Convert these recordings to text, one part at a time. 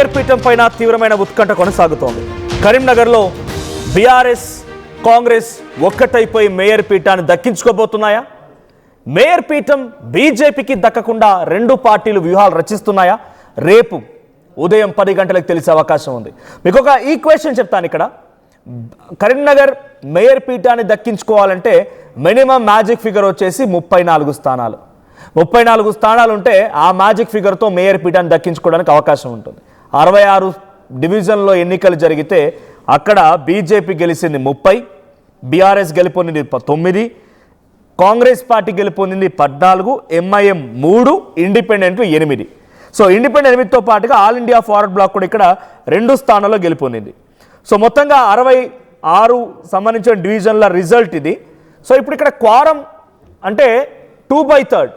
Mayor పీఠం పైన తీవ్రమైన ఉత్కంఠ కొనసాగుతోంది. కరీంనగర్లో బీఆర్ఎస్ కాంగ్రెస్ ఒక్కటైపోయి మేయర్ పీఠాన్ని దక్కించుకోబోతున్నాయా? మేయర్ పీఠం బీజేపీకి దక్కకుండా రెండు పార్టీలు వ్యూహాలు రచిస్తున్నాయా? రేపు ఉదయం 10 గంటలకు తెలిసే అవకాశం ఉంది. మీకు ఒక ఈక్వేషన్ చెప్తాను. ఇక్కడ కరీంనగర్ మేయర్ పీఠాన్ని దక్కించుకోవాలంటే మినిమం మ్యాజిక్ ఫిగర్ వచ్చేసి 34 స్థానాలు. 34 స్థానాలు ఉంటే ఆ మ్యాజిక్ ఫిగర్తో మేయర్ పీఠాన్ని దక్కించుకోవడానికి అవకాశం ఉంటుంది. 66 డివిజన్లో ఎన్నికలు జరిగితే అక్కడ బీజేపీ గెలిచింది 30, బీఆర్ఎస్ గెలుపొందింది 9, కాంగ్రెస్ పార్టీ గెలుపొందింది 14, ఎంఐఎం 3, ఇండిపెండెంట్లు 8. సో ఇండిపెండెంట్ 8తో పాటుగా ఆల్ ఇండియా ఫార్వర్డ్ బ్లాక్ కూడా ఇక్కడ 2 స్థానాల్లో గెలుపొందింది. సో మొత్తంగా 66 సంబంధించిన డివిజన్ల రిజల్ట్ ఇది. సో ఇప్పుడు ఇక్కడ క్వారం అంటే 2/3,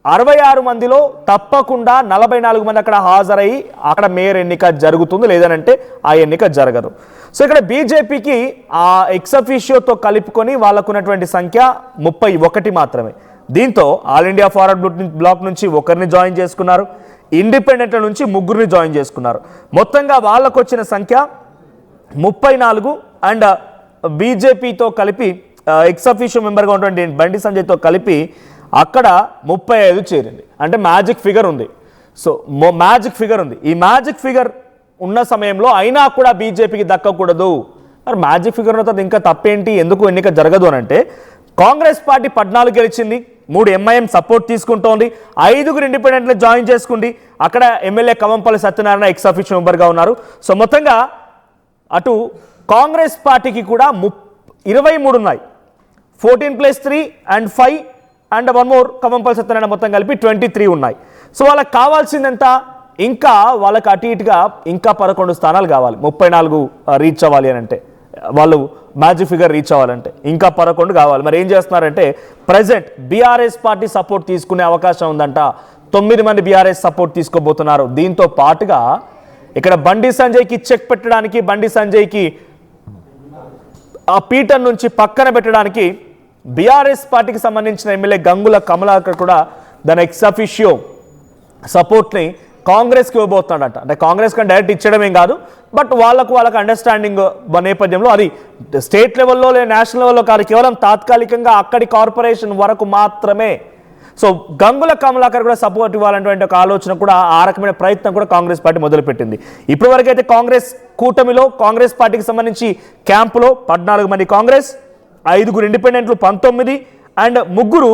66 మందిలో తప్పకుండా 44 మంది అక్కడ హాజరయ్యి అక్కడ మేయర్ ఎన్నిక జరుగుతుంది, లేదనంటే ఆ ఎన్నిక జరగదు. సో ఇక్కడ బీజేపీకి ఆ ఎక్సఫిషియోతో కలుపుకొని వాళ్ళకున్నటువంటి సంఖ్య 31 మాత్రమే. దీంతో ఆల్ ఇండియా ఫార్వర్డ్ బ్లాక్ నుంచి ఒకరిని జాయిన్ చేసుకున్నారు, ఇండిపెండెంట్ల నుంచి 3 జాయిన్ చేసుకున్నారు. మొత్తంగా వాళ్ళకు వచ్చిన సంఖ్య 34 అండ్ బీజేపీతో కలిపి ఎక్సఫిషియో మెంబర్గా ఉన్నటువంటి బండి సంజయ్తో కలిపి అక్కడ 35 చేరింది. అంటే మ్యాజిక్ ఫిగర్ ఉంది. సో మ్యాజిక్ ఫిగర్ ఉంది. ఈ మ్యాజిక్ ఫిగర్ ఉన్న సమయంలో అయినా కూడా బీజేపీకి దక్కకూడదు. మరి మ్యాజిక్ ఫిగర్ ఉన్న తర్వాత ఇంకా తప్పేంటి, ఎందుకు ఎన్నిక జరగదు అని అంటే కాంగ్రెస్ పార్టీ 14 గెలిచింది, 3 ఎంఐఎం సపోర్ట్ తీసుకుంటోంది, 5 ఇండిపెండెంట్లు జాయిన్ చేసుకుంది. అక్కడ ఎమ్మెల్యే కవంపల్లి సత్యనారాయణ ఎక్సఫిషియో మెంబర్గా ఉన్నారు. సో మొత్తంగా అటు కాంగ్రెస్ పార్టీకి కూడా 23 ఉన్నాయి. 14+3 and 5 and 1 more Kavampalli Satyanarayana మొత్తం కలిపి 23 ఉన్నాయి. సో వాళ్ళకి కావాల్సిందంతా ఇంకా వాళ్ళకి అటు ఇటుగా ఇంకా 11 స్థానాలు కావాలి. 34 రీచ్ అవ్వాలి అని అంటే, వాళ్ళు మ్యాజిక్ ఫిగర్ రీచ్ అవ్వాలంటే ఇంకా 11 కావాలి. మరి ఏం చేస్తున్నారంటే ప్రజెంట్ బీఆర్ఎస్ పార్టీ సపోర్ట్ తీసుకునే అవకాశం ఉందంట. 9 మంది బీఆర్ఎస్ సపోర్ట్ తీసుకోబోతున్నారు. దీంతో పాటుగా ఇక్కడ బండి సంజయ్కి చెక్ పెట్టడానికి, బండి సంజయ్కి ఆ పీఠం నుంచి పక్కన పెట్టడానికి బీఆర్ఎస్ పార్టీకి సంబంధించిన ఎమ్మెల్యే గంగుల కమలాకర్ కూడా దాని ఎక్సఫిషియో సపోర్ట్ని కాంగ్రెస్కి ఇవ్వబోతున్నాడట. అంటే కాంగ్రెస్ కానీ డైరెక్ట్ ఇచ్చడమేం కాదు, బట్ వాళ్ళకు అండర్స్టాండింగ్ నేపథ్యంలో అది స్టేట్ లెవెల్లో లేదా నేషనల్ లెవెల్లో కాదు, కేవలం తాత్కాలికంగా అక్కడి కార్పొరేషన్ వరకు మాత్రమే. సో గంగుల కమలాకర్ కూడా సపోర్ట్ ఇవ్వాలనేటువంటి ఒక ఆలోచన కూడా, ఆ రకమైన ప్రయత్నం కూడా కాంగ్రెస్ పార్టీ మొదలుపెట్టింది. ఇప్పటి వరకు అయితే కాంగ్రెస్ కూటమిలో కాంగ్రెస్ పార్టీకి సంబంధించి క్యాంపులో 14 మంది కాంగ్రెస్, 5 ఇండిపెండెంట్లు 19 అండ్ 3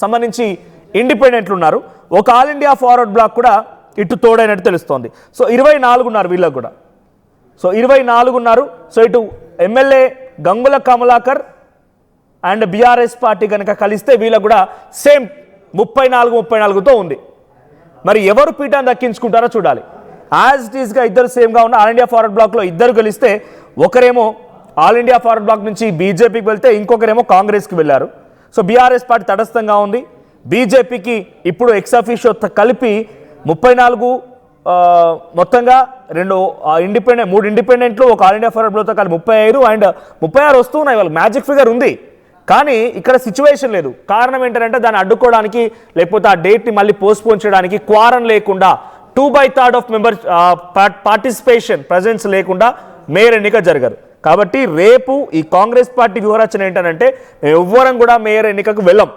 సంబంధించి ఇండిపెండెంట్లు ఉన్నారు. ఒక ఆల్ ఇండియా ఫార్వర్డ్ బ్లాక్ కూడా ఇటు తోడైనట్టు తెలుస్తోంది. సో 24 ఉన్నారు వీళ్ళకు కూడా. సో 24 ఉన్నారు. సో ఇటు MLA Gangula Kamalakar and BRS party కనుక కలిస్తే వీళ్ళకు కూడా సేమ్ 34-34తో ఉంది. మరి ఎవరు పీఠాన్ని దక్కించుకుంటారో చూడాలి. యాజ్ ఇట్ ఈస్గా ఇద్దరు సేమ్గా ఉన్న ఆల్ ఇండియా ఫార్వర్డ్ బ్లాక్లో ఇద్దరు గెలిస్తే ఒకరేమో ఆల్ ఇండియా ఫార్వర్డ్ బ్లాక్ నుంచి బీజేపీకి వెళ్తే ఇంకొకరేమో కాంగ్రెస్కి వెళ్ళారు. సో బీఆర్ఎస్ పార్టీ తటస్థంగా ఉంది. బీజేపీకి ఇప్పుడు ఎక్సఫిషియో కలిపి 34, మొత్తంగా 3 ఇండిపెండెంట్లు, ఒక ఆల్ ఇండియా ఫార్వర్డ్ బ్లాక్తో కలిపి 35 అండ్ 36 వస్తూ ఉన్నాయి. వాళ్ళకి మ్యాజిక్ ఫిగర్ ఉంది, కానీ ఇక్కడ సిచ్యువేషన్ లేదు. కారణం ఏంటంటే దాన్ని అడ్డుకోవడానికి, లేకపోతే ఆ డేట్ని మళ్ళీ పోస్ట్పోన్ చేయడానికి క్వారం లేకుండా 2/3 ఆఫ్ మెంబర్స్ పార్టిసిపేషన్ ప్రజెన్స్ లేకుండా మేయర్ ఎన్నిక జరగదు. కాబట్టి రేపు ఈ కాంగ్రెస్ పార్టీ వ్యూహరచన ఏంటంటే ఎవ్వరం కూడా మేయర్ ఎన్నికకు వెళ్ళం.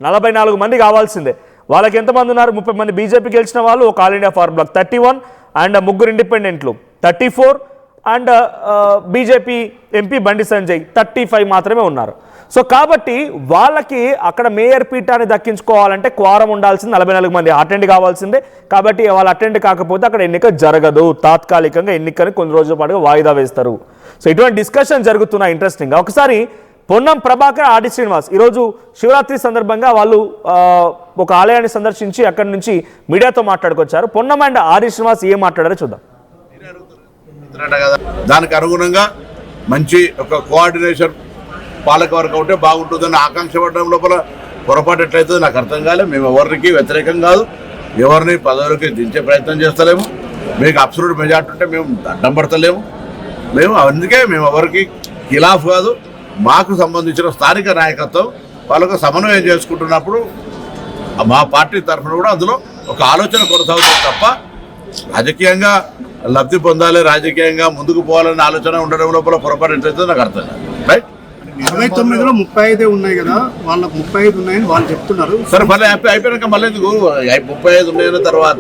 44 మంది కావాల్సిందే. వాళ్ళకి ఎంతమంది ఉన్నారు? 30 మంది బీజేపీ గెలిచిన వాళ్ళు, ఒక All India forward Bloc 31 and 3 ఇండిపెండెంట్లు 34 and BJP MP Bandi Sanjay 35 మాత్రమే ఉన్నారు. సో కాబట్టి వాళ్ళకి అక్కడ మేయర్ పీఠాన్ని దక్కించుకోవాలంటే క్వారం ఉండాల్సింది 44 మంది అటెండ్ కావాల్సిందే. కాబట్టి వాళ్ళు అటెండ్ కాకపోతే అక్కడ ఎన్నిక జరగదు. తాత్కాలికంగా ఎన్నికని కొన్ని రోజుల పాటుగా వాయిదా వేస్తారు. సో ఇటువంటి డిస్కషన్ జరుగుతున్నాయి ఇంట్రెస్టింగ్గా. ఒకసారి పొన్నం ప్రభాకర్, ఆర్డి శ్రీనివాస్ ఈరోజు శివరాత్రి సందర్భంగా వాళ్ళు ఒక ఆలయాన్ని సందర్శించి అక్కడి నుంచి మీడియాతో మాట్లాడుకొచ్చారు. పొన్నం అండ్ ఆర్డి శ్రీనివాస్ ఏం మాట్లాడారో చూద్దాం. దానికి అనుగుణంగా మంచి ఒక కోఆర్డినేషన్ పాలకవర్గం ఉంటే బాగుంటుందని ఆకాంక్ష పడడం లోపల పొరపాటు ఎట్లయితే నాకు అర్థం కాలేదు. మేము ఎవరికి వ్యతిరేకం కాదు, ఎవరిని పదవులకి దించే ప్రయత్నం చేస్తలేము. మీకు అబ్సల్యూట్ మెజార్టీ ఉంటే మేము అడ్డం పడతలేము. అందుకే మేము ఎవరికి ఖిలాఫ్ కాదు. మాకు సంబంధించిన స్థానిక నాయకత్వం వాళ్ళకు సమన్వయం చేసుకుంటున్నప్పుడు మా పార్టీ తరఫున కూడా అందులో ఒక ఆలోచన కొనసాగుతుంది తప్ప రాజకీయంగా లబ్ధి పొందాలి, రాజకీయంగా ముందుకు పోవాలనే ఆలోచన ఉండడం లోపల పొరపాటు ఎట్లయితే నాకు అర్థం కాదు. రైట్, 29లో 35 ఉన్నాయి కదా, వాళ్ళకు 35 ఉన్నాయని వాళ్ళు చెప్తున్నారు. సరే మళ్ళీ అయిపోయాక మళ్ళీ ఎందుకు 35 ఉన్నాయన్న తర్వాత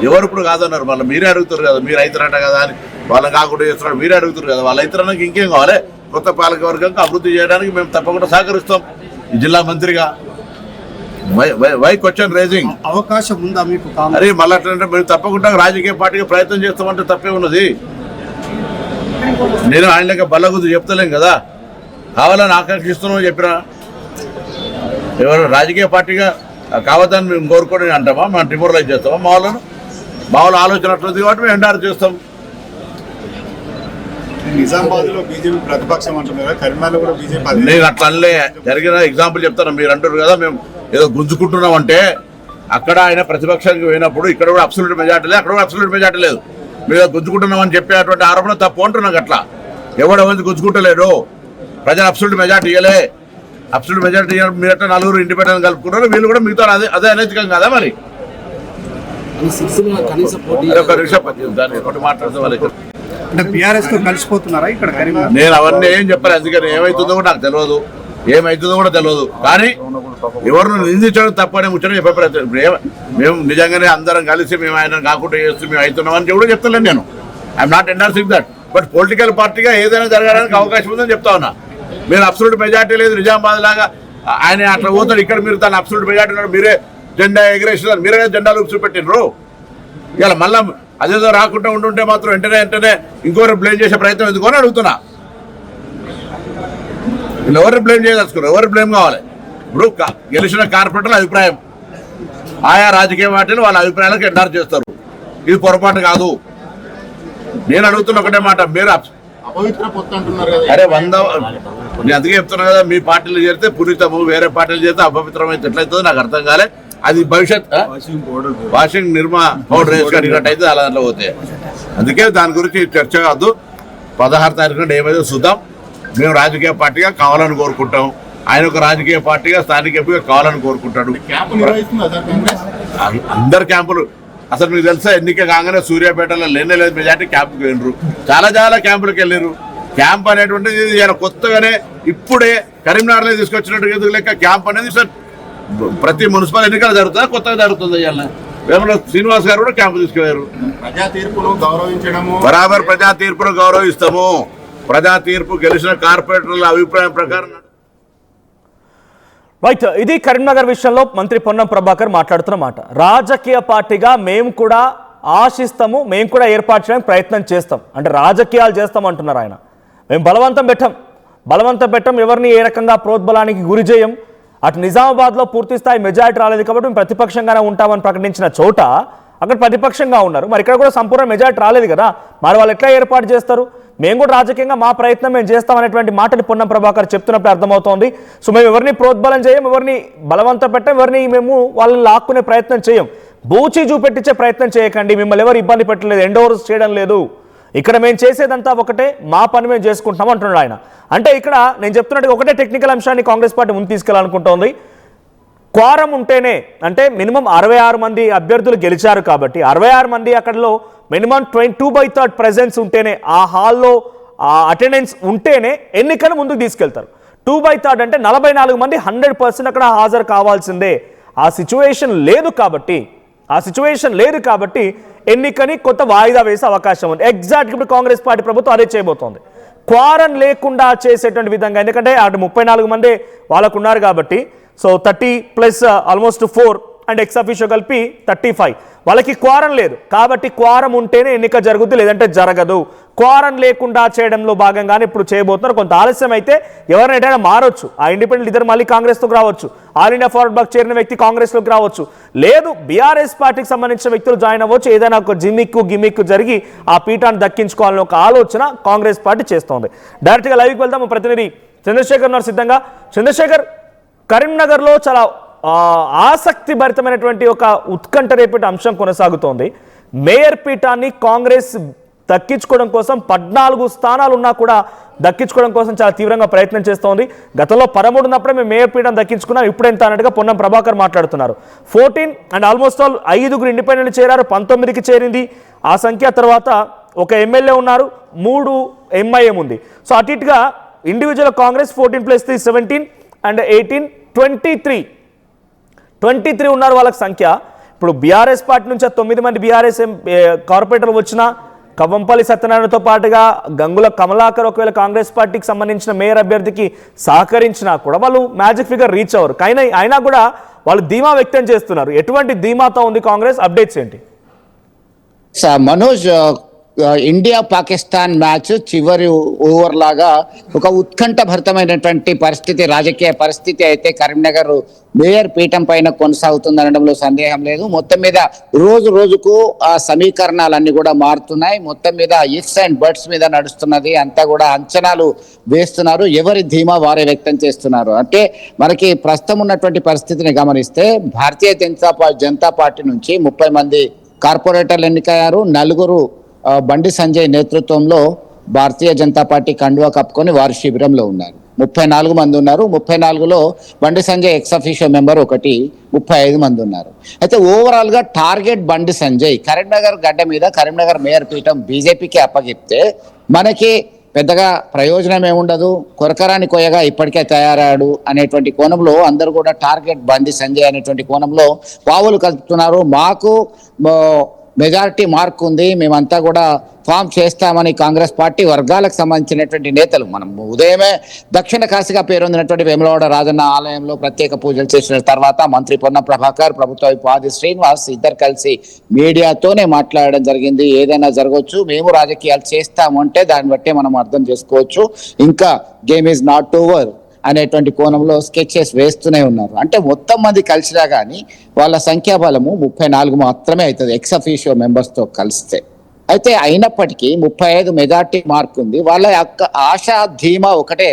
ఎవరు ఇప్పుడు కాదన్నారు, మళ్ళీ మీరే అడుగుతారు కదా, మీరు అవుతారట కదా అని వాళ్ళని కాకుండా చేస్తున్నారు, మీరే అడుగుతారు కదా. వాళ్ళు అవుతారనకి ఇంకేం కావాలి? కొత్త పాలక వర్గంగా అభివృద్ధి చేయడానికి మేము తప్పకుండా సహకరిస్తాం ఈ జిల్లా మంత్రిగా. Why question raising? అవకాశం ఉందా మీకు? అరే మళ్ళీ అట్లంటే మేము తప్పకుండా రాజకీయ పార్టీకి ప్రయత్నం చేస్తామంటే తప్పే ఉన్నది. నేను ఆయన లెక్క బల్లగుద్దు చెప్తలేం కదా, కావాలని ఆకాంక్షిస్తున్నామని చెప్పినా ఎవరు రాజకీయ పార్టీగా కావద్దని మేము కోరుకొని అంటామా? మనం డిమోరలైజ్ చేస్తామా? మా వాళ్ళ ఆలోచన అట్లుంది కాబట్టి మేము ఎండారు చేస్తాం. నిజామాబాద్ లో బీజేపీ ప్రతిపక్షం అంటున్నారు, కరీంనగర్ కూడా బీజేపీ. నేను అట్లనే జరిగిన ఎగ్జాంపుల్ చెప్తాను. మీరు అంటారు కదా మేము ఏదో గుంజుకుంటున్నాం అంటే, అక్కడ ఆయన ప్రతిపక్షానికి పోయినప్పుడు ఇక్కడ కూడా అబ్సల్యూట్ మెజార్టీ లేదు, అక్కడ కూడా అబ్సల్యూట్ మెజార్టీ లేదు. మీరు గుంజుకుంటున్నాం అని చెప్పేటువంటి ఆరోపణ తప్పు అంటున్నాం. అట్లా ఎవరు గుంజుకుంటలేడు, ప్రజలు అబ్సల్యూట్ మెజార్టీ ఇవ్వలే. అబ్సల్యూట్ మెజార్టీ మీరు అట్లా నలుగురు ఇండిపెండెంట్ కలుపుకుంటారు, వీళ్ళు కూడా మిగతా అదే అనైతికం కదా. మరి ఒక నిమిషం దాన్ని ఒకటి మాట్లాడుతూ వాళ్ళు అంటే బీఆర్ఎస్ తో కలిసిపోతున్నారా ఇక్కడ కరీంనగర్? నేను అవన్నీ ఏం చెప్పాను, అందుకని ఏమవుతుందో కూడా నాకు తెలియదు, ఏమవుతుందో కూడా తెలియదు. కానీ ఎవరిని నిందించడం తప్పని ముచ్చట చెప్పే ప్రయత్నం. మేము నిజంగానే అందరం కలిసి మేము ఆయన కాకుండా చేస్తూ మేము అవుతున్నామని కూడా చెప్తలేను. నేను I'm not endorsing that, but political పార్టీగా ఏదైనా జరగడానికి అవకాశం ఉందని చెప్తా ఉన్నా. మీరు అబ్సల్యూట్ మెజార్టీ లేదు, నిజామాబాద్ లాగా ఆయన అట్లా పోతాడు, ఇక్కడ మీరు తను అబ్సల్యూట్ మెజార్టీ ఉన్నాడు, మీరే జెండా ఎగరేస్తున్నారు, మీరే జెండాలు చూపెట్టినరు. ఇలా మళ్ళీ అదేదో రాకుండా ఉంటుంటే మాత్రం వెంటనే ఇంకోరు బ్లేమ్ చేసే ప్రయత్నం ఎందుకు అని అడుగుతున్నా. వీళ్ళు ఎవరు బ్లేమ్ చేయదలుచుకున్నారు? ఎవరు బ్లేమ్ కావాలి? ఇప్పుడు గెలిచిన కార్పొరేటర్ల అభిప్రాయం, ఆయా రాజకీయ పార్టీలు వాళ్ళ అభిప్రాయాలకు ఎండార్ చేస్తారు. ఇది పొరపాటు కాదు. నేను అడుగుతున్న ఒకటే మాట, మీరు అపవిత్ర పొత్తు అంటున్నారు కదా. అరే నేను అందుకే చెప్తున్నా కదా, మీ పార్టీలు చేరితే పునీతము, వేరే పార్టీలు చేస్తే అపవిత్రమైతే ఎట్లయితుందో నాకు అర్థం కాలే. అది భవిష్యత్ వాషింగ్ నిర్మా పౌడర్ వేసుకున్నట్టు అయితే అలా దాంట్లో పోతే. అందుకే దాని గురించి చర్చ కాదు. 16 తారీఖున ఏమైతే చూద్దాం. మేము రాజకీయ పార్టీగా కావాలని కోరుకుంటాం, ఆయన ఒక రాజకీయ పార్టీగా స్థానిక ఎంపీగా కావాలని కోరుకుంటాడు. అందరు క్యాంపులు అసలు మీకు తెలుసా, ఎన్నిక కాగానే సూర్యాపేటలో లేనే మెజార్టీ క్యాంపుకి వెళ్ళరు, చాలా క్యాంపులకు వెళ్ళారు. క్యాంప్ అనేటువంటిది ఈయన కొత్తగానే ఇప్పుడే కరీంనగర్లో తీసుకొచ్చినట్టు ఎందుకు లెక్క. క్యాంప్ అనేది సార్ ప్రతి మున్సిపల్ ఎన్నికలు జరుగుతుందా, కొత్తగా జరుగుతుంది. ఇవాళ వేమల శ్రీనివాస్ గారు కూడా క్యాంపు తీసుకుపోయారు. ప్రజా తీర్పును గౌరవించడము, బరాబర్ ప్రజా తీర్పును గౌరవిస్తాము. ప్రజా తీర్పు గెలిచిన కార్పొరేటర్ల అభిప్రాయం ప్రకారం. రైట్, ఇది కరీంనగర్ విషయంలో మంత్రి పొన్నం ప్రభాకర్ మాట్లాడుతున్న మాట. రాజకీయ పార్టీగా మేము కూడా ఆశిస్తాము, మేము కూడా ఏర్పాటు చేయడానికి ప్రయత్నం చేస్తాం అంటే రాజకీయాలు చేస్తాం అంటున్నారు ఆయన. మేము బలవంతం పెట్టం, ఎవరిని ఏ రకంగా ప్రోద్బలానికి గురి చేయం. అటు నిజామాబాద్లో పూర్తి స్థాయి మెజారిటీ రాలేదు కాబట్టి మేము ప్రతిపక్షంగానే ఉంటామని ప్రకటించిన చోట అక్కడ ప్రతిపక్షంగా ఉన్నారు. మరి ఇక్కడ కూడా సంపూర్ణ మెజారిటీ రాలేదు కదా, మరి వాళ్ళు ఎట్లా ఏర్పాటు చేస్తారు? మేము కూడా రాజకీయంగా మా ప్రయత్నం మేము చేస్తామనేటువంటి మాటని పొన్నం ప్రభాకర్ చెప్తున్నప్పుడు అర్థమవుతోంది. సో మేము ఎవరిని ప్రోద్బలం చేయం, ఎవరిని బలవంతం పెట్టం, ఎవరిని మేము వాళ్ళని లాక్కునే ప్రయత్నం చేయం. బూచి చూపెట్టించే ప్రయత్నం చేయకండి, మిమ్మల్ని ఎవరు ఇబ్బంది పెట్టలేదు, ఎండోర్స్ చేయడం లేదు. ఇక్కడ మేము చేసేదంతా ఒకటే, మా పని మేము చేసుకుంటున్నాం అంటున్నాడు ఆయన. అంటే ఇక్కడ నేను చెప్తున్నట్టు ఒకటే టెక్నికల్ అంశాన్ని కాంగ్రెస్ పార్టీ ముందు తీసుకెళ్లాలనుకుంటోంది. క్వారం ఉంటేనే, అంటే మినిమం 66 మంది అభ్యర్థులు గెలిచారు కాబట్టి 66 మంది అక్కడలో మినిమం 2/3 ప్రెజెన్స్ ఉంటేనే, ఆ హాల్లో అటెండెన్స్ ఉంటేనే ఎన్నికను ముందుకు తీసుకెళ్తారు. 2/3 అంటే 44 మంది 100% అక్కడ హాజరు కావాల్సిందే. ఆ సిచ్యువేషన్ లేదు కాబట్టి ఎన్నికని కొత్త వాయిదా వేసే అవకాశం ఉంది. ఎగ్జాక్ట్ ఇప్పుడు కాంగ్రెస్ పార్టీ ప్రభుత్వం అదే చేయబోతోంది. క్వారం లేకుండా చేసేటువంటి విధంగా, ఎందుకంటే అటు 34 మంది వాళ్ళకు ఉన్నారు కాబట్టి, so 30 plus almost 4 and ex officio కలిపి 35 వాళ్ళకి క్వారం లేదు కాబట్టి క్వారం ఉంటేనే ఎన్నిక జరుగుద్ది, లేదంటే జరగదు. క్వారం లేకుండా చేయడంలో భాగంగానే ఇప్పుడు చేయబోతున్నారు. కొంత ఆలస్యం అయితే ఎవరినైనా మారొచ్చు, ఆ ఇండిపెండెంట్ లీడర్ మళ్ళీ కాంగ్రెస్లోకి రావచ్చు, ఆల్ ఇండియా ఫార్వర్డ్ బ్లాక్ చేరిన వ్యక్తి కాంగ్రెస్లోకి రావచ్చు, లేదు బీఆర్ఎస్ పార్టీకి సంబంధించిన వ్యక్తులు జాయిన్ అవ్వచ్చు. ఏదైనా ఒక గిమ్మిక్కు జరిగి ఆ పీఠాన్ని దక్కించుకోవాలని ఒక ఆలోచన కాంగ్రెస్ పార్టీ చేస్తోంది. డైరెక్ట్గా లైవ్కి వెళ్దాం. ప్రతినిధి చంద్రశేఖర్ ఉన్నారు సిద్ధంగా. చంద్రశేఖర్, కరీంనగర్లో చాలా ఆసక్తి భరితమైనటువంటి ఒక ఉత్కంఠ రేపటి అంశం కొనసాగుతోంది. మేయర్ పీఠాన్ని కాంగ్రెస్ దక్కించుకోవడం కోసం 14 స్థానాలు ఉన్నా కూడా దక్కించుకోవడం కోసం చాలా తీవ్రంగా ప్రయత్నం చేస్తోంది. గతంలో 13 ఉన్నప్పుడే మేము మేయర్ పీఠం దక్కించుకున్నాం, ఇప్పుడు ఎంత అన్నట్టుగా పొన్నం ప్రభాకర్ మాట్లాడుతున్నారు. 14 అండ్ ఆల్మోస్ట్ ఆల్ 5 ఇండిపెండెంట్ చేరారు, 19కి చేరింది ఆ సంఖ్య. తర్వాత ఒక ఎమ్మెల్యే ఉన్నారు, 3 ఎంఐఎం ఉంది. సో అటు ఇటుగా ఇండివిజువల్ కాంగ్రెస్ 14 + 3 17 అండ్ 18 23 ఉన్నారు వాళ్ళకి సంఖ్య. ఇప్పుడు బీఆర్ఎస్ పార్టీ నుంచి 9 మంది బీఆర్ఎస్ కార్పొరేటర్లు వచ్చినా, కవంపల్లి సత్యనారాయణతో పాటుగా గంగుల కమలాకర్ ఒకవేళ కాంగ్రెస్ పార్టీకి సంబంధించిన మేయర్ అభ్యర్థికి సహకరించినా కూడా వాళ్ళు మ్యాజిక్ ఫిగర్ రీచ్ అవ్వరు. అయినా కూడా వాళ్ళు ధీమా వ్యక్తం చేస్తున్నారు. ఎటువంటి ధీమాతో ఉంది కాంగ్రెస్? అప్డేట్స్ ఏంటి? మనోజ్, ఇండియా పాకిస్తాన్ మ్యాచ్ చివరి ఓవర్ లాగా ఒక ఉత్కంఠభరితమైనటువంటి పరిస్థితి, రాజకీయ పరిస్థితి అయితే కరీంనగర్ మేయర్ పీఠం పైన కొనసాగుతుందనడంలో సందేహం లేదు. మొత్తం మీద రోజు రోజుకు ఆ సమీకరణాలన్నీ కూడా మారుతున్నాయి. మొత్తం మీద ఇఫ్స్ అండ్ బట్స్ మీద నడుస్తున్నది. అంతా కూడా అంచనాలు వేస్తున్నారు, ఎవరి ధీమా వారే వ్యక్తం చేస్తున్నారు. అంటే మనకి ప్రస్తుతం ఉన్నటువంటి పరిస్థితిని గమనిస్తే భారతీయ జనతా పార్టీ నుంచి 30 మంది కార్పొరేటర్లు ఎన్నికయ్యారు. 4 బండి సంజయ్ నేతృత్వంలో భారతీయ జనతా పార్టీ కండువా కప్పుకొని వారు శిబిరంలో ఉన్నారు. 34 మంది ఉన్నారు. 34లో Bandi Sanjay ex officio member 35 మంది ఉన్నారు. అయితే ఓవరాల్ గా టార్గెట్ బండి సంజయ్ కరీంనగర్ గడ్డ మీద కరీంనగర్ మేయర్ పీఠం బీజేపీకి అప్పగిస్తే మనకి పెద్దగా ప్రయోజనం ఏముండదు, కొరకరాని కొయ్యగా ఇప్పటికే తయారాడు అనేటువంటి కోణంలో అందరూ కూడా టార్గెట్ బండి సంజయ్ అనేటువంటి కోణంలో పావులు కలుపుతున్నారు. మాకు మెజారిటీ మార్క్ ఉంది, మేమంతా కూడా ఫామ్ చేస్తామని కాంగ్రెస్ పార్టీ వర్గాలకు సంబంధించినటువంటి నేతలు, మనం ఉదయమే దక్షిణ కాశీగా పేరొందినటువంటి వేములవాడ రాజన్న ఆలయంలో ప్రత్యేక పూజలు చేసిన తర్వాత మంత్రి పొన్నం ప్రభాకర్, ప్రభుత్వ విప్ ఆది శ్రీనివాస్ ఇద్దరు కలిసి మీడియాతోనే మాట్లాడడం జరిగింది. ఏదైనా జరగవచ్చు, మేము రాజకీయాలు చేస్తాము అంటే దాన్ని బట్టే మనం అర్థం చేసుకోవచ్చు, ఇంకా గేమ్ ఈజ్ నాట్ ఓవర్ అనేటువంటి కోణంలో స్కెచెస్ వేస్తూనే ఉన్నారు. అంటే మొత్తం మంది కలిసినా కానీ వాళ్ళ సంఖ్యాబలము 34 మాత్రమే అవుతుంది ఎక్స్ అఫీషియో మెంబర్స్తో కలిస్తే. అయితే అయినప్పటికీ 35 మెజార్టీ మార్క్ ఉంది. వాళ్ళ యొక్క ఆశా ధీమా ఒకటే,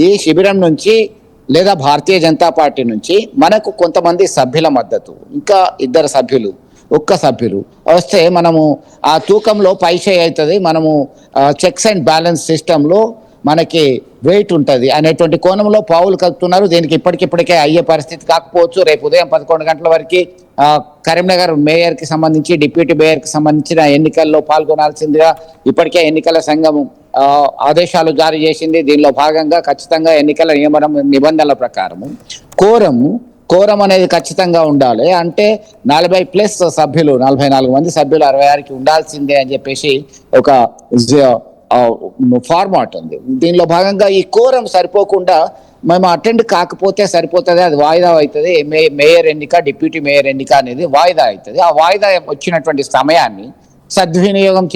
ఈ శిబిరం నుంచి లేదా భారతీయ జనతా పార్టీ నుంచి మనకు కొంతమంది సభ్యుల మద్దతు, ఇంకా 2 సభ్యులు, 1 సభ్యులు వస్తే మనము ఆ తూకంలో పైచే అవుతుంది, మనము చెక్స్ అండ్ బ్యాలెన్స్ సిస్టంలో మనకి వెయిట్ ఉంటుంది అనేటువంటి కోణంలో పావులు కలుపుతున్నారు. దీనికి ఇప్పటికిప్పటికే అయ్యే పరిస్థితి కాకపోవచ్చు. రేపు ఉదయం 11 గంటల వరకు కరీంనగర్ మేయర్కి సంబంధించి, డిప్యూటీ మేయర్కి సంబంధించిన ఎన్నికల్లో పాల్గొనాల్సిందిగా ఇప్పటికే ఎన్నికల సంఘం ఆదేశాలు జారీ చేసింది. దీనిలో భాగంగా ఖచ్చితంగా ఎన్నికల నిబంధనల ప్రకారము కోరం అనేది ఖచ్చితంగా ఉండాలి. అంటే 40+ సభ్యులు, 44 మంది సభ్యులు 66కి ఉండాల్సిందే అని చెప్పేసి ఒక ఫార్మాట్ ఉంది. దీనిలో భాగంగా ఈ కోరం సరిపోకుండా మేము అటెండ్ కాకపోతే సరిపోతుంది, అది వాయిదా అవుతుంది. మేయర్ ఎన్నిక, డిప్యూటీ మేయర్ ఎన్నిక అనేది వాయిదా అవుతుంది. ఆ వాయిదా వచ్చినటువంటి సమయాన్ని సద్వినియోగం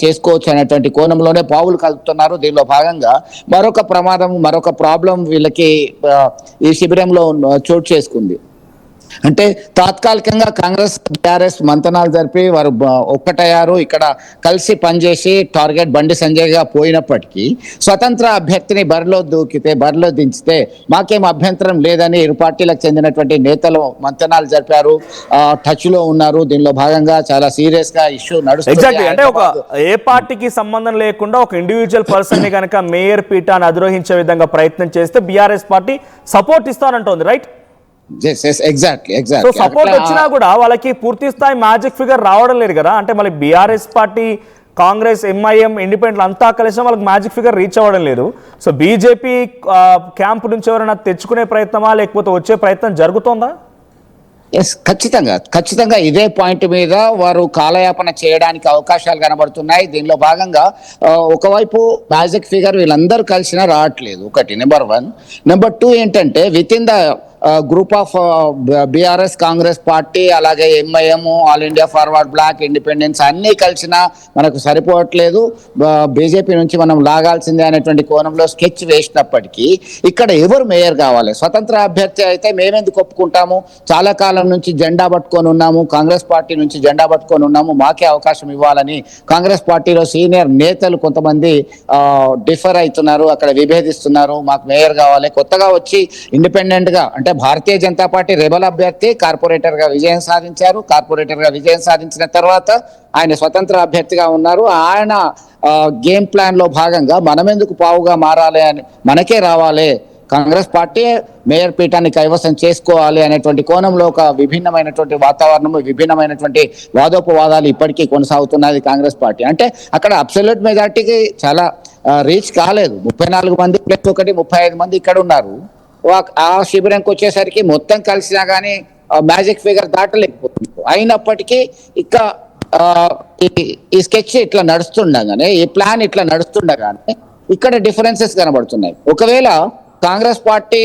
చేసుకోవచ్చు అనేటువంటి కోణంలోనే పావులు కలుపుతున్నారు. దీనిలో భాగంగా మరొక ప్రమాదం, మరొక ప్రాబ్లం వీళ్ళకి ఈ శిబిరంలో చోటు చేసుకుంది. అంటే తాత్కాలికంగా కాంగ్రెస్ టీఆర్ఎస్ మంతనాలు జరిపి వారు ఒక్కటయ్యారు, ఇక్కడ కలిసి పనిచేసి టార్గెట్ బండి సంజయ్గా పోయినప్పటికీ స్వతంత్ర అభ్యర్థిని బరిలో దించితే మాకేం అభ్యంతరం లేదని ఇరు పార్టీలకు చెందినటువంటి నేతలు మంతనాలు జరిపారు, టచ్ లో ఉన్నారు. దీనిలో భాగంగా చాలా సీరియస్ గా ఇష్యూ నడుస్తుంది. అంటే ఒక ఏ పార్టీకి సంబంధం లేకుండా ఒక ఇండివిజువల్ పర్సన్ ని కనుక మేయర్ పీఠాన్ని అధిరోహించే విధంగా ప్రయత్నం చేస్తే బీఆర్ఎస్ పార్టీ సపోర్ట్ ఇస్తానంటోంది, రైట్? ఎగ్జాక్ట్లీ. సో సపోర్ట్ వచ్చినా కూడా వాళ్ళకి పూర్తి స్థాయి మ్యాజిక్ ఫిగర్ రావడం లేదు కదా. అంటే మళ్ళీ BRS party, Congress, MIM, independent అంతా కలిసిన వాళ్ళకి మ్యాజిక్ ఫిగర్ రీచ్ అవ్వడం లేదు. సో బీజేపీ క్యాంప్ నుంచి ఎవరైనా తెచ్చుకునే ప్రయత్నమా లేకపోతే వచ్చే ప్రయత్నం జరుగుతోందా? ఖచ్చితంగా ఇదే పాయింట్ మీద వారు కాలయాపన చేయడానికి అవకాశాలు కనబడుతున్నాయి. దీనిలో భాగంగా ఒకవైపు మ్యాజిక్ ఫిగర్ వీళ్ళందరూ కలిసినా రావట్లేదు, ఒకటి నెంబర్ 1. నెంబర్ 2 ఏంటంటే with in the group of BRS, Congress party, అలాగే MIM, all India forward bloc, independence అన్నీ కలిసినా మనకు సరిపోవట్లేదు, బీజేపీ నుంచి మనం లాగాల్సిందే అనేటువంటి కోణంలో స్కెచ్ వేసినప్పటికీ ఇక్కడ ఎవరు మేయర్ కావాలి? స్వతంత్ర అభ్యర్థి అయితే మేమెందుకు ఒప్పుకుంటాము, చాలా కాలం నుంచి జెండా పట్టుకొని ఉన్నాము, కాంగ్రెస్ పార్టీ నుంచి జెండా పట్టుకొని ఉన్నాము, మాకే అవకాశం ఇవ్వాలని కాంగ్రెస్ పార్టీలో సీనియర్ నేతలు కొంతమంది డిఫర్ అవుతున్నారు, అక్కడ విభేదిస్తున్నారు. మాకు మేయర్ కావాలి. కొత్తగా వచ్చి ఇండిపెండెంట్ గా, అంటే భారతీయ జనతా పార్టీ రెబల్ అభ్యర్థి కార్పొరేటర్ గా విజయం సాధించారు. కార్పొరేటర్ గా విజయం సాధించిన తర్వాత ఆయన స్వతంత్ర అభ్యర్థిగా ఉన్నారు. ఆయన గేమ్ ప్లాన్ లో భాగంగా మనం ఎందుకు పావుగా మారాలి అని, మనకే రావాలి, కాంగ్రెస్ పార్టీ మేయర్ పీఠాన్ని కైవసం చేసుకోవాలి అనేటువంటి కోణంలో ఒక విభిన్నమైనటువంటి వాతావరణం, విభిన్నమైనటువంటి వాదోపవాదాలు ఇప్పటికీ కొనసాగుతున్నది కాంగ్రెస్ పార్టీ. అంటే అక్కడ అబ్సల్యూట్ మెజార్టీకి చాలా రీచ్ కాలేదు. 34 మంది ప్లస్ 35 మంది ఇక్కడ ఉన్నారు. ఆ శిబిరంకి వచ్చేసరికి మొత్తం కలిసినా కానీ మ్యాజిక్ ఫిగర్ దాటలేకపోతుంది. అయినప్పటికీ ఇక ఈ స్కెచ్ ఇట్లా నడుస్తుండగానే, ఈ ప్లాన్ ఇట్లా నడుస్తుండగానే ఇక్కడ డిఫరెన్సెస్ కనబడుతున్నాయి. ఒకవేళ కాంగ్రెస్ పార్టీ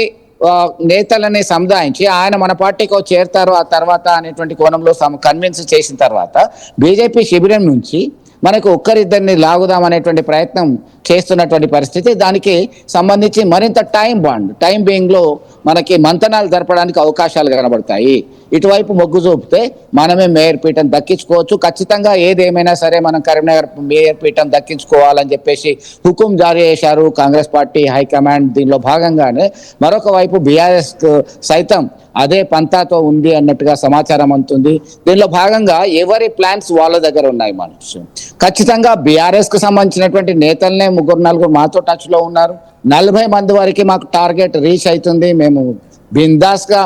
నేతలని సముదాయించి ఆయన మన పార్టీకి చేరుతారు ఆ తర్వాత అనేటువంటి కోణంలో కన్విన్స్ చేసిన తర్వాత బీజేపీ శిబిరం నుంచి మనకు ఒక్కరిద్దరిని లాగుదాం అనేటువంటి ప్రయత్నం చేస్తున్నటువంటి పరిస్థితి. దానికి సంబంధించి మరింత టైం బీయింగ్ లో మనకి మంతనాలు జరపడానికి అవకాశాలు కనబడతాయి. ఇటువైపు మొగ్గు చూపితే మనమే మేయర్ పీఠం దక్కించుకోవచ్చు. ఖచ్చితంగా ఏదేమైనా సరే మనం కరీంనగర్ మేయర్ పీఠం దక్కించుకోవాలని చెప్పేసి హుకుం జారీ చేశారు కాంగ్రెస్ పార్టీ హైకమాండ్. దీనిలో భాగంగానే మరొక వైపు బీఆర్ఎస్ సైతం అదే పంతాతో ఉంది అన్నట్టుగా సమాచారం అందుతుంది. దీనిలో భాగంగా ఎవరి ప్లాన్స్ వాళ్ళ దగ్గర ఉన్నాయి. మనసు ఖచ్చితంగా బీఆర్ఎస్ కు సంబంధించినటువంటి నేతలనే 3-4 మాతో టచ్ లో ఉన్నారు. 40 మంది వరకు మాకు టార్గెట్ రీచ్ అవుతుంది, మేము బిందాస్ గా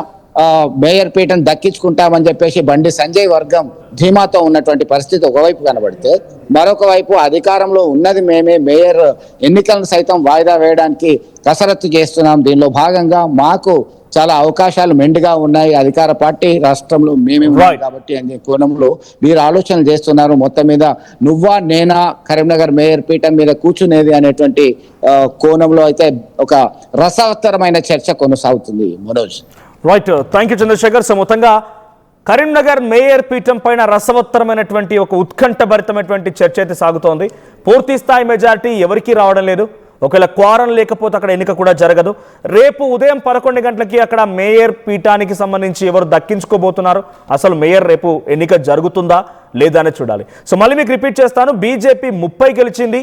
మేయర్ పీఠం దక్కించుకుంటామని చెప్పేసి బండి సంజయ్ వర్గం ధీమాతో ఉన్నటువంటి పరిస్థితి ఒకవైపు కనబడితే, మరొక వైపు అధికారంలో ఉన్నది మేమే, మేయర్ ఎన్నికలను సైతం వాయిదా వేయడానికి కసరత్తు చేస్తున్నాం. దీనిలో భాగంగా మాకు చాలా అవకాశాలు మెండుగా ఉన్నాయి, అధికార పార్టీ రాష్ట్రంలో మేమే కాబట్టి అనే కోణంలో మీరు ఆలోచనలు చేస్తున్నారు. మొత్తం మీద నువ్వా నేనా కరీంనగర్ మేయర్ పీఠం మీద కూర్చునేది అనేటువంటి కోణంలో అయితే ఒక రసవత్తరమైన చర్చ కొనసాగుతుంది. Manoj, right, thank you Chandrashekar. So మొత్తంగా కరీంనగర్ మేయర్ పీఠం పైన రసవత్తరమైనటువంటి ఒక ఉత్కంఠభరితమైనటువంటి చర్చ అయితే సాగుతోంది. పూర్తి స్థాయి మెజారిటీ ఎవరికీ రావడం లేదు. ఒకవేళ క్వారం లేకపోతే అక్కడ ఎన్నిక కూడా జరగదు. రేపు ఉదయం 11 గంటలకి అక్కడ మేయర్ పీఠానికి సంబంధించి ఎవరు దక్కించుకోబోతున్నారు, అసలు మేయర్ రేపు ఎన్నిక జరుగుతుందా లేదా అని చూడాలి. సో మళ్ళీ మీకు రిపీట్ చేస్తాను, బీజేపీ 30 గెలిచింది,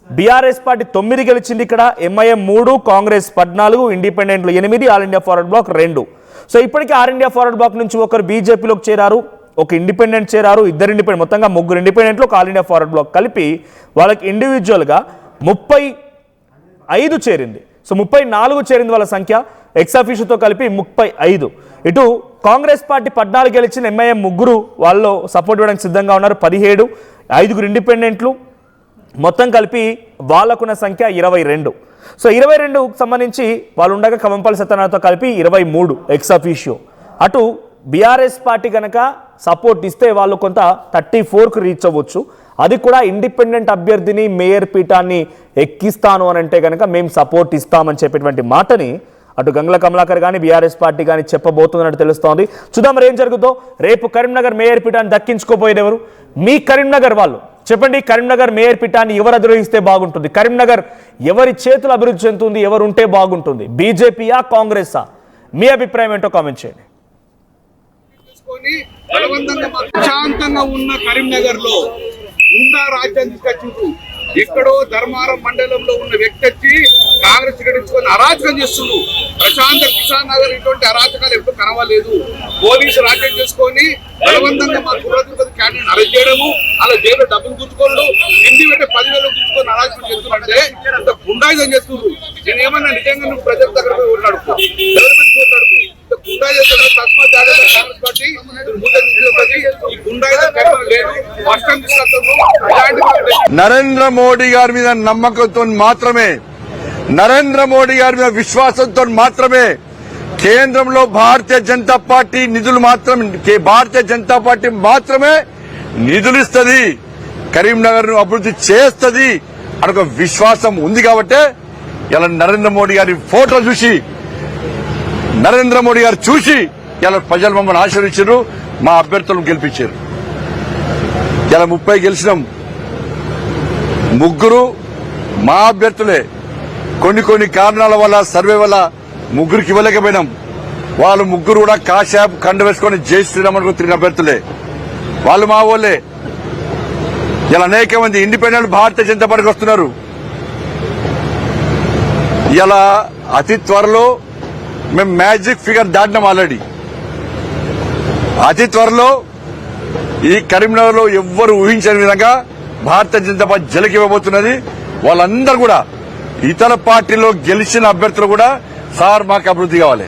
బీఆర్ఎస్ పార్టీ 9 గెలిచింది, ఇక్కడ ఎంఐఎం 3, కాంగ్రెస్ 14, ఇండిపెండెంట్లు 8, All India forward Bloc 2. So ఇప్పటికీ ఆల్ ఇండియా ఫార్వర్డ్ బ్లాక్ నుంచి ఒకరు బీజేపీలోకి చేరారు, ఒక ఇండిపెండెంట్ చేరారు, 2 ఇండిపెండెంట్, మొత్తంగా 3 ఇండిపెండెంట్లు, ఒక ఆల్ ఇండియా ఫార్వర్డ్ బ్లాక్ కలిపి వాళ్ళకి ఇండివిజువల్గా 35 చేరింది. సో 34 చేరింది వాళ్ళ సంఖ్య, ఎక్సాఫిషియోతో కలిపి 35. ఇటు కాంగ్రెస్ పార్టీ 14 గెలిచిన, ఎంఐఎం 3 వాళ్ళు సపోర్ట్ ఇవ్వడానికి సిద్ధంగా ఉన్నారు, 17, 5 ఇండిపెండెంట్లు, మొత్తం కలిపి వాళ్ళకున్న సంఖ్య 22. సో 22కు సంబంధించి వాళ్ళు ఉండగా కవంపల్లి సత్యనారాయణతో కలిపి 23 ఎక్సాఫిషియో. అటు బీఆర్ఎస్ పార్టీ కనుక సపోర్ట్ ఇస్తే వాళ్ళు కొంత 34కు రీచ్ అవ్వచ్చు. అది కూడా ఇండిపెండెంట్ అభ్యర్థిని మేయర్ పీఠాన్ని ఎక్కిస్తాను అని అంటే కనుక మేము సపోర్ట్ ఇస్తామని చెప్పేటువంటి మాటని అటు గంగుల కమలాకర్ కానీ బీఆర్ఎస్ పార్టీ కానీ చెప్పబోతున్నట్టు తెలుస్తోంది. చూద్దాం మరి ఏం జరుగుతుందో. రేపు కరీంనగర్ మేయర్ పీఠాన్ని దక్కించుకోపోయేది ఎవరు? మీ కరీంనగర్ వాళ్ళు చెప్పండి. కరీంనగర్ మేయర్ పీఠాన్ని ఎవరు అధిరోహిస్తే బాగుంటుంది? కరీంనగర్ ఎవరి చేతులు అభివృద్ధి చెందుతుంది? ఎవరు ఉంటే బాగుంటుంది? బీజేపీయా, కాంగ్రెసా? మీ అభిప్రాయం ఏంటో కామెంట్ చేయండి. ప్రశాంతంగా ఉన్న కరీంనగర్ లో గుండా రాజ్యం తీసుకొచ్చిండ్రు. ఎక్కడో ధర్మారం మండలంలో ఉన్న వ్యక్తి వచ్చి కాంగ్రెస్ గడించుకొని అరాచకం చేస్తుండ్రు. ప్రశాంత కిసాన్ నగర్ ఇటువంటి అరాచకాలు ఎప్పుడు కనవలేదు. పోలీసు రాజ్యం చేసుకొని బలవంతంగా మా కుర్రదుర్గ క్యాండిడేట్ అరెస్ట్ చేయడము, అలా జైలు డబ్బులు గుంజుకోండు, ఇంటి పెట్టే 10,000 గుంజుకొని అరాచకం చేస్తున్నారంటే అంత గుండాయిజం చేస్తున్నారు. నేను ఏమన్నా నిజంగా నువ్వు ప్రజల దగ్గర పోయి ఓట్లాడుకో, డెవలప్మెంట్ ఓట్లాడుకో, గుండా చేస్తున్నారు. తస్మాత్ జాగ్రత్త కాంగ్రెస్ పార్టీ ఈ గుండాయిజం లేదు, కష్టం తీసుకొస్తారు. నరేంద్ర మోడీ గారి మీద నమ్మకంతో మాత్రమే, నరేంద్ర మోడీ గారి మీద విశ్వాసంతో మాత్రమే కేంద్రంలో భారతీయ జనతా పార్టీ నిధులు భారతీయ జనతా పార్టీ మాత్రమే నిధులు ఇస్తుంది, కరీంనగర్ ను అభివృద్ధి చేస్తుంది అని ఒక విశ్వాసం ఉంది. కాబట్టి ఇలా నరేంద్ర మోడీ గారి ఫోటో చూసి, నరేంద్ర మోడీ గారు చూసి ఇలా ప్రజలు మమ్మల్ని ఆశీర్వదించారు, మా అభ్యర్థులను గెలిపించారు. ఇలా 30 గెలిచినాం, 3 మా అభ్యర్థులే. కొన్ని కారణాల వల్ల, సర్వే వల్ల 3కి ఇవ్వలేకపోయినాం. వాళ్ళు 3 కూడా కాశాప్ కండ వేసుకొని జై శ్రీరామ్ అనుకుని తిరిగిన అభ్యర్థులే, వాళ్ళు మా వాళ్ళే. ఇలా అనేక మంది ఇండిపెండెంట్ భారతీయ జనతా పార్టీకి వస్తున్నారు. ఇలా అతి త్వరలో మేము మ్యాజిక్ ఫిగర్ దాటినాం. ఆల్రెడీ అతి త్వరలో ఈ కరీంనగర్ లో ఎవ్వరు ఊహించని విధంగా భారతీయ జనతా పార్టీ జలకివ్వబోతున్నది. వాళ్ళందరూ కూడా ఇతర పార్టీలో గెలిచిన అభ్యర్థులు కూడా సార్ మాకు అభివృద్ధి కావాలి.